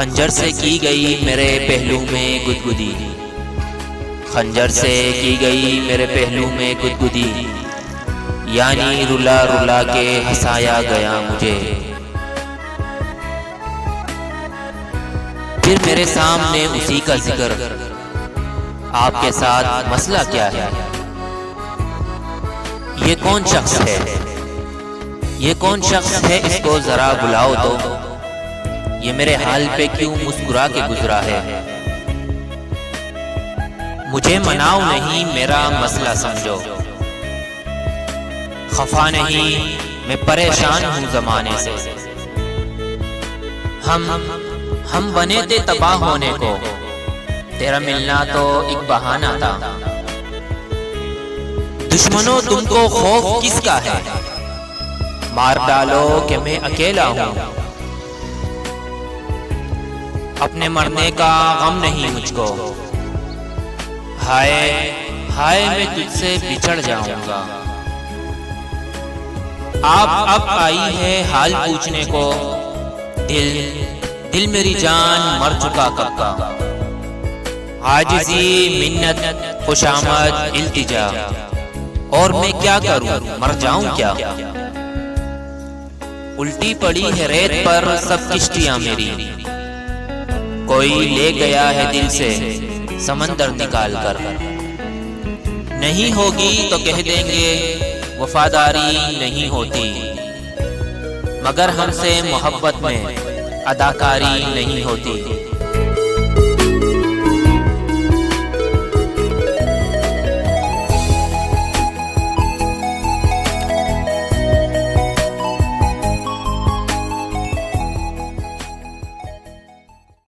खंजर से की गई मेरे पहलू में गुदगुदी, खंजर से की गई मेरे पहलू में गुदगुदी, यानी रुला रुला के हंसाया गया मुझे। फिर मेरे सामने उसी का जिक्र, आपके साथ मसला क्या है? ये कौन शख्स है? ये कौन शख्स है? इसको जरा बुलाओ तो। ये मेरे हाल पे क्यों मुस्कुरा के गुजरा है? मुझे मनाओ नहीं, मेरा मसला समझो। खफा नहीं, मैं परेशान हूँ जमाने से। हम बने थे तबाह होने को, तेरा मिलना तो एक बहाना था। दुश्मनों तुमको खौफ किसका है? मार डालो कि मैं अकेला हूँ। अपने मरने का गम नहीं मुझको, हाय हाय मैं तुझसे बिछड़ जाऊंगा। आप अब आई है हाल पूछने को, दिल मेरी जान मर चुका कब का। आजिज़ी मिन्नत खुशामद इल्तिजा, और मैं क्या करूं, मर जाऊं क्या? उल्टी पड़ी है रेत पर सब किश्तियां मेरी, कोई ले गया है दिल से समंदर निकाल कर। नहीं होगी तो कह देंगे वफादारी नहीं होती, मगर हमसे मोहब्बत में अदाकारी नहीं होती।